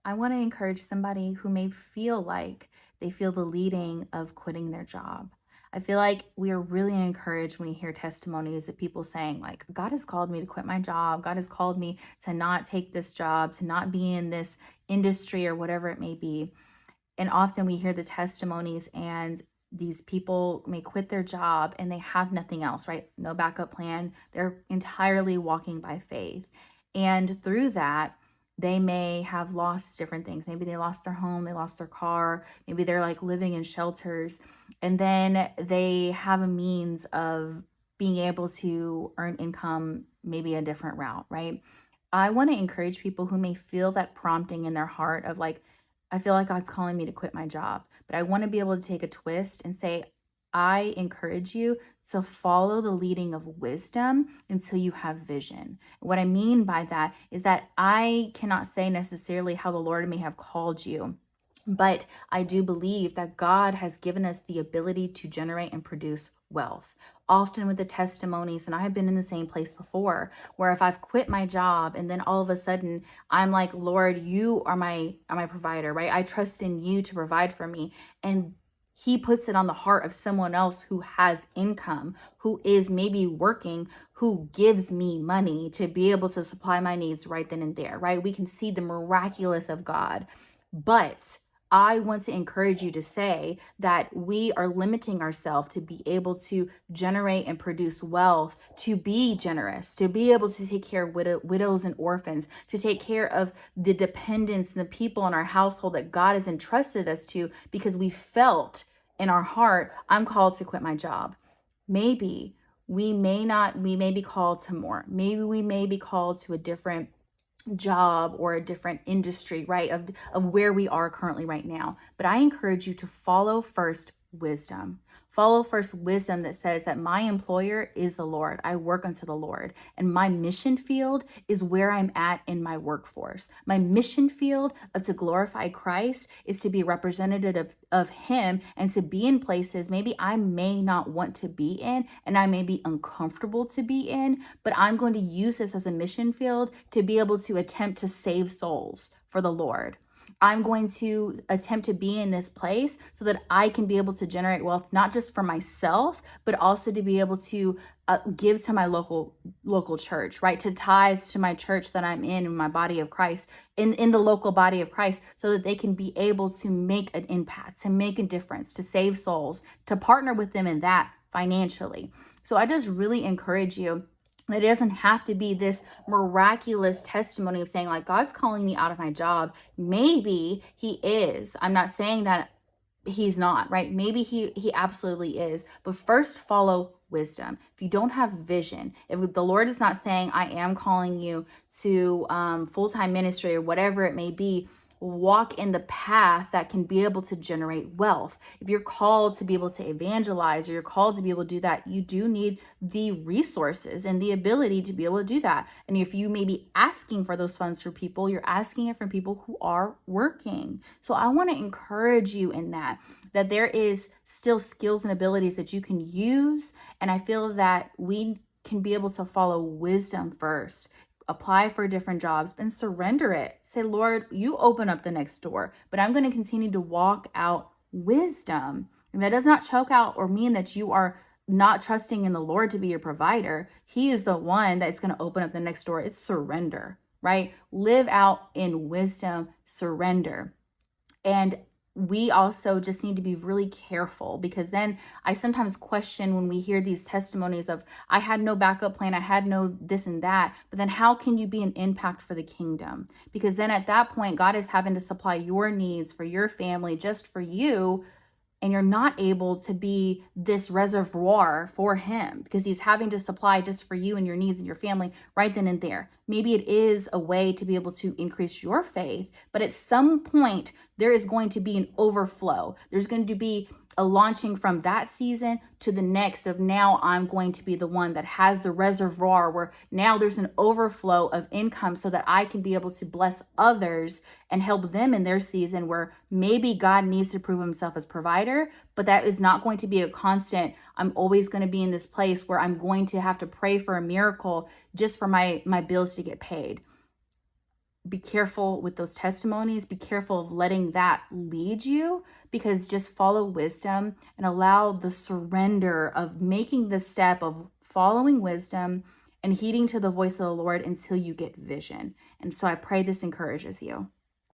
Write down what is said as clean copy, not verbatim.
I want to encourage somebody who may feel like they feel the leading of quitting their job. I feel like we are really encouraged when we hear testimonies of people saying, like, God has called me to quit my job. God has called me to not take this job, to not be in this industry or whatever it may be. And often we hear the testimonies, and these people may quit their job and they have nothing else, right? No backup plan. They're entirely walking by faith. And through that, they may have lost different things. Maybe they lost their home, they lost their car, maybe they're like living in shelters. And then they have a means of being able to earn income, maybe a different route, right? I want to encourage people who may feel that prompting in their heart of like, I feel like God's calling me to quit my job, but I want to be able to take a twist and say, I encourage you to follow the leading of wisdom until you have vision. What I mean by that is that I cannot say necessarily how the Lord may have called you. But I do believe that God has given us the ability to generate and produce wealth. Often with the testimonies, and I have been in the same place before, where if I've quit my job and then all of a sudden I'm like, Lord, you are my provider, right? I trust in you to provide for me. And he puts it on the heart of someone else who has income, who is maybe working, who gives me money to be able to supply my needs right then and there, right? We can see the miraculous of God. But I want to encourage you to say that we are limiting ourselves to be able to generate and produce wealth, to be generous, to be able to take care of widows and orphans, to take care of the dependents and the people in our household that God has entrusted us to, because we felt in our heart, I'm called to quit my job. Maybe we may not, we may be called to more. Maybe we may be called to a different job or a different industry, right? Of where we are currently right now. But I encourage you to follow first wisdom. Follow first wisdom that says that my employer is the Lord. I work unto the Lord. And my mission field is where I'm at in my workforce. My mission field of to glorify Christ is to be representative of Him and to be in places maybe I may not want to be in and I may be uncomfortable to be in, but I'm going to use this as a mission field to be able to attempt to save souls for the Lord. I'm going to attempt to be in this place so that I can be able to generate wealth, not just for myself, but also to be able to give to my local church, right? To tithe to my church that I'm in my body of Christ, in the local body of Christ, so that they can be able to make an impact, to make a difference, to save souls, to partner with them in that financially. So I just really encourage you. It doesn't have to be this miraculous testimony of saying, like, God's calling me out of my job. Maybe He is. I'm not saying that He's not, right? Maybe he absolutely is. But first, follow wisdom. If you don't have vision, if the Lord is not saying, I am calling you to full-time ministry or whatever it may be, walk in the path that can be able to generate wealth. If you're called to be able to evangelize or you're called to be able to do that, you do need the resources and the ability to be able to do that. And if you may be asking for those funds for people, you're asking it from people who are working. So I want to encourage you in that there is still skills and abilities that you can use. And I feel that we can be able to follow wisdom first, apply for different jobs and surrender it. Say, Lord, you open up the next door, but I'm going to continue to walk out wisdom. And that does not choke out or mean that you are not trusting in the Lord to be your provider. He is the one that's going to open up the next door. It's surrender, right? Live out in wisdom, surrender. And we also just need to be really careful, because then I sometimes question when we hear these testimonies of, I had no backup plan, I had no this and that, but then how can you be an impact for the kingdom? Because then at that point, God is having to supply your needs for your family, just for you, and you're not able to be this reservoir for Him because He's having to supply just for you and your needs and your family right then and there. Maybe it is a way to be able to increase your faith, but at some point there is going to be an overflow. There's going to be a launching from that season to the next of, now I'm going to be the one that has the reservoir where now there's an overflow of income so that I can be able to bless others and help them in their season where maybe God needs to prove Himself as provider, but that is not going to be a constant. I'm always going to be in this place where I'm going to have to pray for a miracle just for my bills to get paid. be careful with those testimonies. Be careful of letting that lead you, because just follow wisdom and allow the surrender of making the step of following wisdom and heeding to the voice of the Lord until you get vision. And so I pray this encourages you.